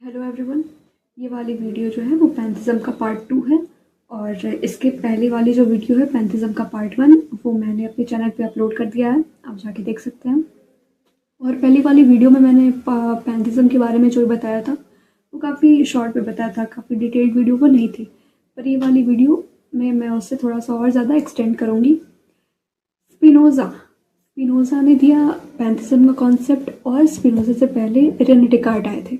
Hello everyone, ये वाली video जो है वो पैंथिज्म का पार्ट 2 है। और इसके पहले वाली जो वीडियो है पैंथिज्म का पार्ट 1 वो मैंने अपने चैनल पे अपलोड कर दिया है, आप जाके देख सकते हैं। और पहली वाली वीडियो में मैंने पैंथिज्म के बारे में जो बताया था वो काफ़ी शॉर्ट में बताया था, काफ़ी डिटेल्ड वीडियो वो नहीं थी। पर ये वाली वीडियो में मैं उससे थोड़ा सा और ज़्यादा एक्सटेंड करूँगी। स्पिनोज़ा ने दिया पैंथिज्म का कॉन्सेप्ट, और स्पिनोज़ा से पहले रेने डेकार्ट आए थे।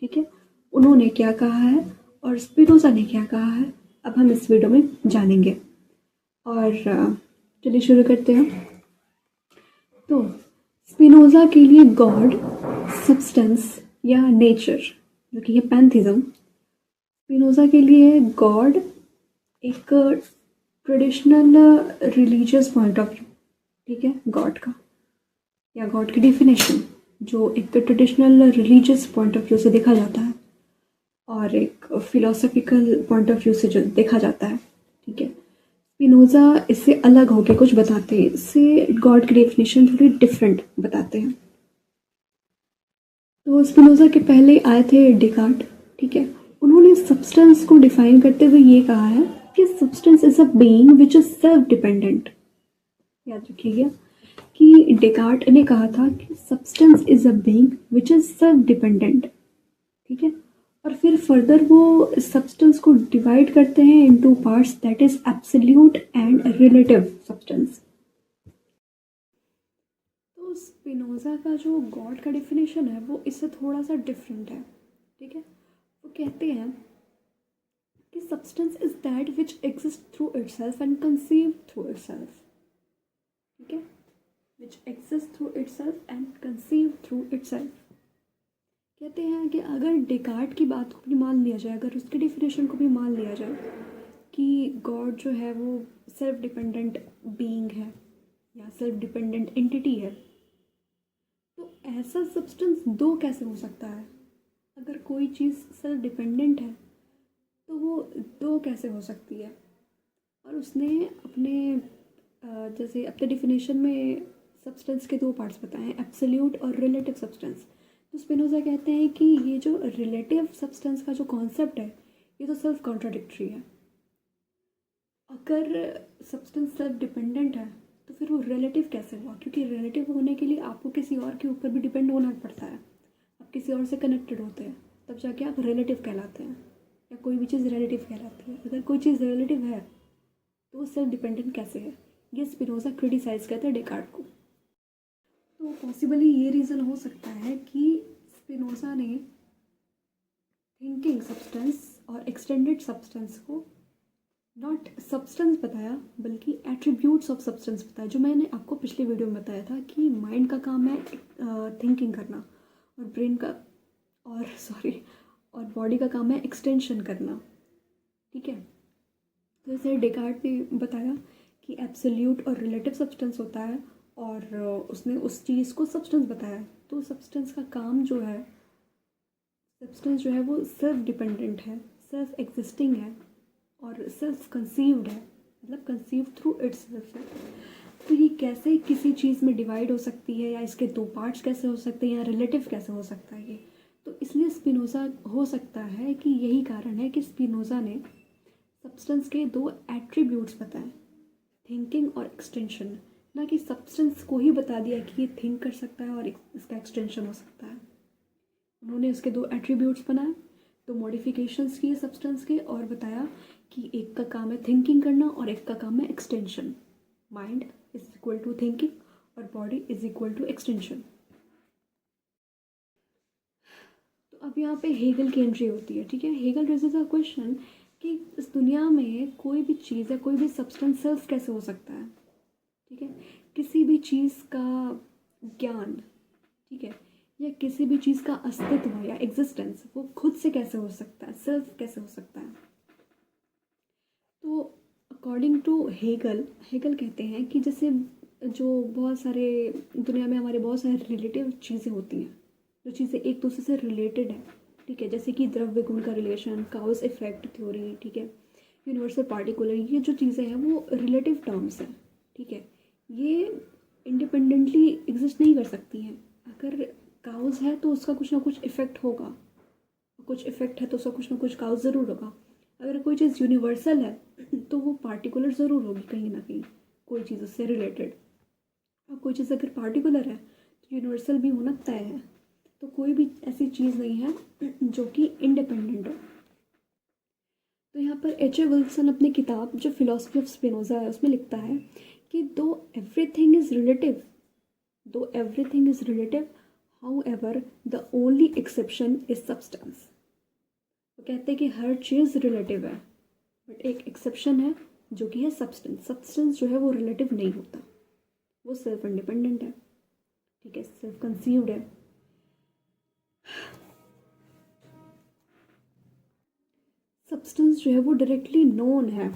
ठीक है, उन्होंने क्या कहा है और स्पिनोज़ा ने क्या कहा है, अब हम इस वीडियो में जानेंगे। और चलिए शुरू करते हैं। तो स्पिनोज़ा के लिए गॉड, सब्सटेंस या नेचर, जो कि है पैंथिज्म, स्पिनोज़ा के लिए गॉड एक traditional religious point of view, ठीक है, गॉड का या गॉड की डेफिनेशन जो एक traditional religious point of view से देखा जाता है और एक फिलोसफिकल पॉइंट ऑफ व्यू से जो देखा जाता है। ठीक है, स्पिनोज़ा इससे अलग होकर कुछ बताते हैं, इससे गॉड की डेफिनेशन थोड़ी डिफरेंट बताते हैं। तो स्पिनोज़ा के पहले आए थे डेकार्ट। ठीक है, उन्होंने सब्सटेंस को डिफाइन करते हुए ये कहा है कि substance is a being which is self dependent. याद रखिएगा कि डेकार्ट ने कहा था कि substance is a being which is self dependent. ठीक है, और फिर फर्दर वो सब्सटेंस को डिवाइड करते हैं into parts, that is absolute and relative substance. तो स्पिनोज़ा का जो गॉड का डेफिनेशन है वो इससे थोड़ा सा डिफरेंट है। ठीक है, वो कहते हैं कि substance is that which exist through itself and conceive through itself. ठीक है, which exist through itself and conceive through itself. कहते हैं कि अगर डेकार्ट की बात को भी मान लिया जाए, अगर उसके डेफिनेशन को भी मान लिया जाए कि गॉड जो है वो सेल्फ डिपेंडेंट बीइंग है या सेल्फ डिपेंडेंट एंटिटी है, तो ऐसा सब्सटेंस दो कैसे हो सकता है? अगर कोई चीज़ सेल्फ डिपेंडेंट है तो वो दो कैसे हो सकती है? और उसने अपने जैसे अपने डिफिनेशन में सब्सटेंस के दो पार्ट्स बताए हैं, एब्सोल्यूट और रिलेटिव सब्सटेंस। तो स्पिनोज़ा कहते हैं कि ये जो रिलेटिव सब्सटेंस का जो कॉन्सेप्ट है ये तो सेल्फ कॉन्ट्राडिक्टरी है। अगर सब्सटेंस सेल्फ डिपेंडेंट है तो फिर वो रिलेटिव कैसे हुआ? क्योंकि रिलेटिव होने के लिए आपको किसी और के ऊपर भी डिपेंड होना पड़ता है, आप किसी और से कनेक्टेड होते हैं, तब जाके आप रिलेटिव कहलाते हैं, या कोई भी चीज़ रिलेटिव कहलाती है। अगर कोई चीज़ रिलेटिव है तो वो सेल्फ डिपेंडेंट कैसे है? ये स्पिनोज़ा क्रिटिसाइज करते हैं डेकार्ट को। तो पॉसिबली ये रीज़न हो सकता है कि स्पिनोज़ा ने थिंकिंग सब्सटेंस और एक्सटेंडेड सब्सटेंस को नॉट सब्सटेंस बताया बल्कि एट्रीब्यूट्स ऑफ सब्सटेंस बताया, जो मैंने आपको पिछले वीडियो में बताया था कि माइंड का काम है थिंकिंग करना और ब्रेन का और बॉडी का काम है एक्सटेंशन करना। ठीक है, तो जैसे डेकार्ट ने बताया कि एब्सोल्यूट और रिलेटिव सब्सटेंस होता है, और उसने उस चीज़ को सब्सटेंस बताया। तो सब्सटेंस का काम जो है, सब्सटेंस जो है वो सेल्फ डिपेंडेंट है, सेल्फ एग्जिस्टिंग है और सेल्फ कंसीव्ड है, मतलब कंसीव थ्रू इटसेल्फ है। तो ये कैसे किसी चीज़ में डिवाइड हो सकती है, या इसके दो पार्ट्स कैसे हो सकते हैं, या रिलेटिव कैसे हो सकता है ये? तो इसलिए स्पिनोज़ा, हो सकता है कि यही कारण है कि स्पिनोज़ा ने सब्सटेंस के दो एट्रीब्यूट्स बताएं, थिंकिंग और एक्सटेंशन, ना कि सब्सटेंस को ही बता दिया कि ये थिंक कर सकता है और इसका एक्सटेंशन हो सकता है। उन्होंने उसके दो एट्रीब्यूट्स बनाए, दो मॉडिफिकेशंस किए सब्सटेंस के, और बताया कि एक का काम है थिंकिंग करना और एक का काम है extension. Mind is equal to thinking और body is equal to extension. तो अब यहाँ पे हेगल की एंट्री होती है। ठीक है, हेगल रेजेस अ क्वेश्चन कि इस दुनिया में कोई भी चीज़ या कोई भी सब्सटेंस सेल्फ कैसे हो सकता है? ठीक है, किसी भी चीज़ का ज्ञान, ठीक है, या किसी भी चीज़ का अस्तित्व या एग्जिस्टेंस वो खुद से कैसे हो सकता है, सेल्फ कैसे हो सकता है? तो अकॉर्डिंग टू हेगल, हेगल कहते हैं कि जैसे जो बहुत सारे दुनिया में हमारे बहुत सारे रिलेटिव चीज़ें होती हैं, जो चीज़ें एक दूसरे से रिलेटेड है। ठीक है, जैसे कि द्रव्य गुण का रिलेशन, काउस इफेक्ट थ्योरी, ठीक है, यूनिवर्सल पार्टिकुलर, ये जो चीज़ें हैं वो रिलेटिव टर्म्स हैं। ठीक है, ये इंडिपेंडेंटली एग्जिस्ट नहीं कर सकती हैं। अगर काउस है तो उसका कुछ ना कुछ इफेक्ट होगा, कुछ इफ़ेक्ट है तो उसका कुछ ना कुछ काउज ज़रूर होगा। अगर कोई चीज़ यूनिवर्सल है तो वो पार्टिकुलर ज़रूर होगी कहीं ना कहीं, कोई चीज़ उससे रिलेटेड। और कोई चीज़ अगर पार्टिकुलर है तो यूनिवर्सल भी होना तय है। तो कोई भी ऐसी चीज़ नहीं है जो कि इंडिपेंडेंट हो। तो यहाँ पर H.A. विल्सन अपनी किताब जो फिलोसफी ऑफ स्पिनोज़ा है उसमें लिखता है कि एवरीथिंग इज़ रिलेटिव दो everything is relative how ever the only exception is substance. वो कहते हैं कि हर चीज़ रिलेटिव है, बट एक एक्सेप्शन है जो कि है सब्सटेंस। सब्सटेंस जो है वो रिलेटिव नहीं होता, वो सेल्फ इंडिपेंडेंट है, ठीक है, सेल्फ कंसीव्ड है। सब्सटेंस जो है वो डायरेक्टली नोन है,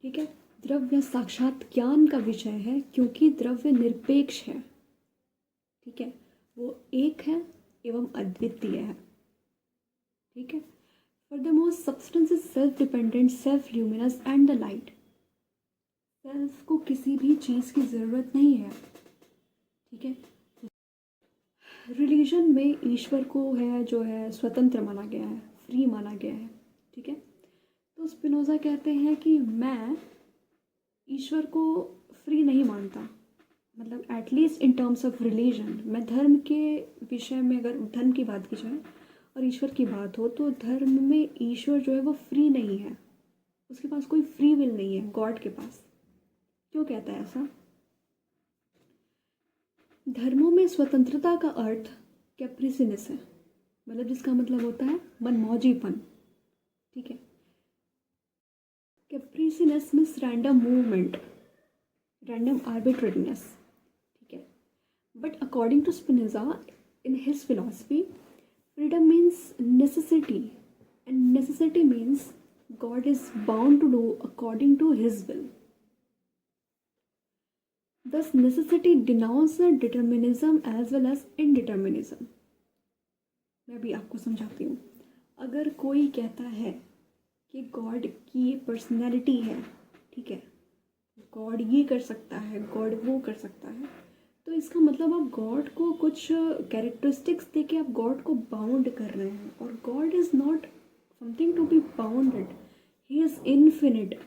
ठीक है। द्रव्य साक्षात ज्ञान का विषय है क्योंकि द्रव्य निरपेक्ष है, ठीक है, वो एक है एवं अद्वितीय है, ठीक है। Furthermore substance is self dependent, self luminous and the light. Self को किसी भी चीज़ की ज़रूरत नहीं है, ठीक है। रिलीजन में ईश्वर को है जो है स्वतंत्र माना गया है, फ्री माना गया है, ठीक है। तो स्पिनोज़ा कहते हैं कि मैं ईश्वर को फ्री नहीं मानता, मतलब at least in terms of religion. मैं धर्म के विषय में, अगर धर्म की बात की जाए और ईश्वर की बात हो, तो धर्म में ईश्वर जो है वो फ्री नहीं है, उसके पास कोई फ्री विल नहीं है गॉड के पास। क्यों कहता है ऐसा? धर्मों में स्वतंत्रता का अर्थ कैप्रिसिनेस है, मतलब जिसका मतलब होता है मनमौजीपन, ठीक है। Capriciousness means random movement, random arbitrariness, ठीक है। But according to Spinoza in his philosophy, freedom means necessity, and necessity means God is bound to do according to his will. Thus necessity denounces determinism as well as indeterminism. मैं भी आपको समझाती हूँ। अगर कोई कहता है कि गॉड की ये पर्सनैलिटी है, ठीक है, गॉड ये कर सकता है, गॉड वो कर सकता है, तो इसका मतलब आप गॉड को कुछ कैरेक्टरिस्टिक्स दे के आप गॉड को बाउंड कर रहे हैं। और God is not something to be bounded, he is infinite.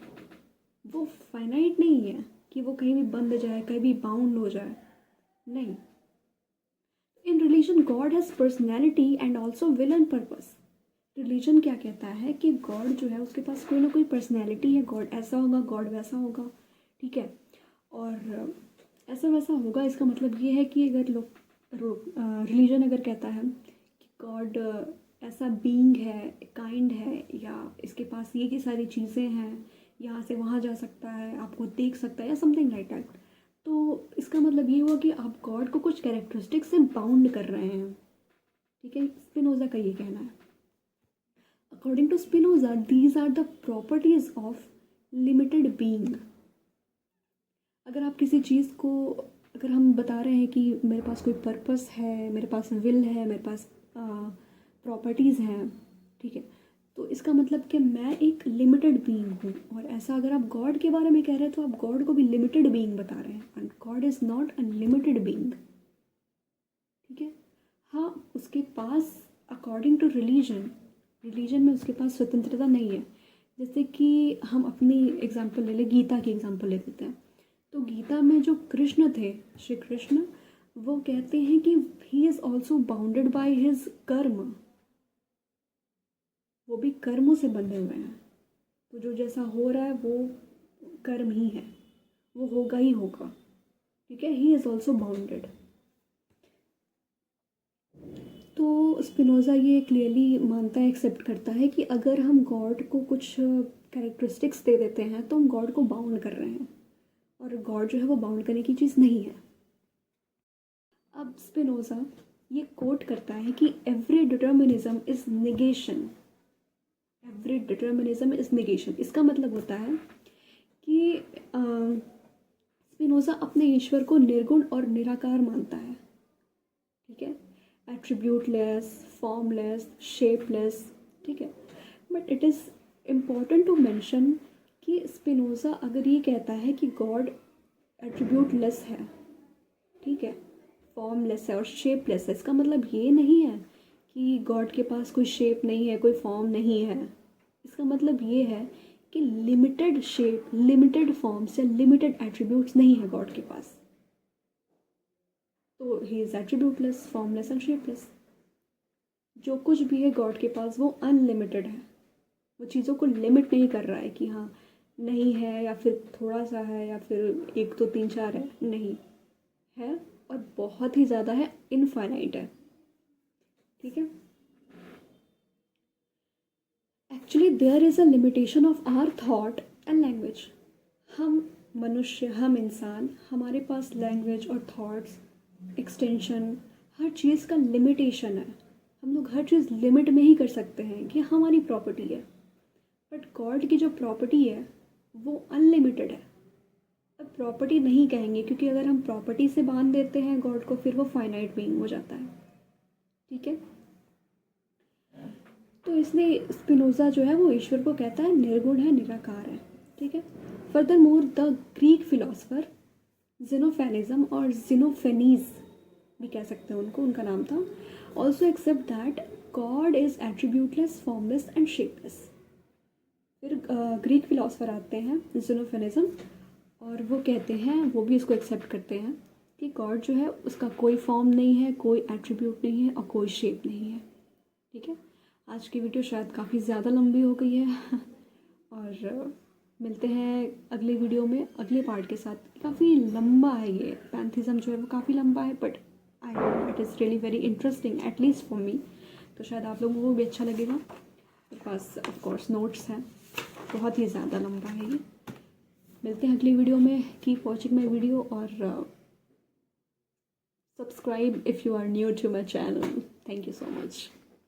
वो फाइनाइट नहीं है कि वो कहीं भी बंद जाए, कहीं भी बाउंड हो जाए, नहीं। In religion God has personality and also will and purpose. Religion क्या कहता है कि गॉड जो है उसके पास कोई ना कोई पर्सनैलिटी है, गॉड ऐसा होगा, गॉड वैसा होगा, ठीक है। और ऐसा वैसा होगा, इसका मतलब ये है कि अगर लोग रिलीजन अगर कहता है कि गॉड ऐसा बीइंग है, काइंड है, या इसके पास ये सारी चीज़ें हैं, यहाँ से वहाँ जा सकता है, आपको देख सकता है, या समथिंग लाइक दैट, तो इसका मतलब ये हुआ कि आप गॉड को कुछ कैरेक्टरिस्टिक्स से बाउंड कर रहे हैं, ठीक है। स्पिनोज़ा का ये कहना है। According to Spinoza these are the properties of limited being. अगर आप किसी चीज़ को, अगर हम बता रहे हैं कि मेरे पास कोई पर्पस है, मेरे पास विल है, मेरे पास प्रॉपर्टीज़ हैं, ठीक है, तो इसका मतलब कि मैं एक लिमिटेड बीइंग हूँ। और ऐसा अगर आप गॉड के बारे में कह रहे हैं तो आप गॉड को भी लिमिटेड बीइंग बता रहे हैं, and God is not unlimited being, ठीक है। हाँ, उसके पास अकॉर्डिंग टू रिलीजन में उसके पास स्वतंत्रता नहीं है। जैसे कि हम अपनी एग्जाम्पल ले लें, गीता की एग्जाम्पल ले लेते हैं। तो गीता में जो कृष्ण थे, श्री कृष्ण, वो कहते हैं कि he is also bounded by his कर्म, वो भी कर्मों से बंधे हुए हैं। तो जो जैसा हो रहा है वो कर्म ही है, वो होगा ही होगा, ठीक है। He is also bounded. तो स्पिनोज़ा ये क्लियरली मानता है, एक्सेप्ट करता है कि अगर हम गॉड को कुछ कैरेक्टरिस्टिक्स दे देते हैं तो हम गॉड को बाउंड कर रहे हैं, और गॉड जो है वो बाउंड करने की चीज़ नहीं है। अब स्पिनोज़ा ये कोट करता है कि every determinism is negation, every determinism is negation. इसका मतलब होता है कि स्पिनोज़ा अपने ईश्वर को निर्गुण और निराकार मानता है, ठीक है, एट्रीब्यूटलेस, फॉर्मलेस, शेपलेस, ठीक है। But it is important to mention कि स्पिनोज़ा अगर ये कहता है कि गॉड एट्रीब्यूटलेस है, ठीक है, फॉर्मलेस है और शेपलेस है, इसका मतलब ये नहीं है कि गॉड के पास कोई शेप नहीं है, कोई फॉर्म नहीं है, इसका मतलब ये है कि लिमिटेड शेप, लिमिटेड फॉर्म्स या लिमिटेड एट्रीब्यूट्स नहीं है गॉड के पास। तो he is attributeless, formless and shapeless. जो कुछ भी है गॉड के पास वो अनलिमिटेड है, वो चीज़ों को लिमिट नहीं कर रहा है कि हाँ नहीं है या फिर थोड़ा सा है या फिर 1 2 3 4 है, नहीं है और बहुत ही ज़्यादा है, इनफाइनाइट है। ठीक है। Actually there is a limitation of our thought and language. हम मनुष्य, हम इंसान, हमारे पास लैंग्वेज और थॉट्स, एक्सटेंशन, हर चीज़ का लिमिटेशन है। हम लोग हर चीज़ लिमिट में ही कर सकते हैं कि हमारी प्रॉपर्टी है, बट गॉड की जो प्रॉपर्टी है वो अनलिमिटेड है। अब प्रॉपर्टी नहीं कहेंगे क्योंकि अगर हम प्रॉपर्टी से बांध देते हैं गॉड को फिर वो फाइनाइट बीइंग हो जाता है। ठीक है। तो इसलिए स्पिनोज़ा जो है वो ईश्वर को कहता है निर्गुण है, निराकार है। ठीक है। Furthermore the Greek philosopher Xenophanes और जिनोफेनीज भी कह सकते हैं उनको, उनका नाम था, also accept that God is attributeless, formless and shapeless. फिर ग्रीक फिलोसफर आते हैं जिनोफेनिज्म और वो कहते हैं, वो भी इसको एक्सेप्ट करते हैं कि गॉड जो है उसका कोई फॉर्म नहीं है, कोई एट्रीब्यूट नहीं है और कोई शेप नहीं है। ठीक है। आज की वीडियो शायद काफ़ी ज़्यादा लंबी हो गई है और मिलते हैं अगले वीडियो में अगले पार्ट के साथ। काफ़ी लंबा है ये पैंथिज्म जो है वो काफ़ी लंबा है, but I hope it is really very interesting, at least for me. तो शायद आप लोगों को भी अच्छा लगेगा। मेरे पास ऑफ कोर्स नोट्स हैं, बहुत ही ज़्यादा लंबा है ये। मिलते हैं अगली वीडियो में। कीप वॉचिंग माई वीडियो और subscribe if you are new to my channel. Thank you so much.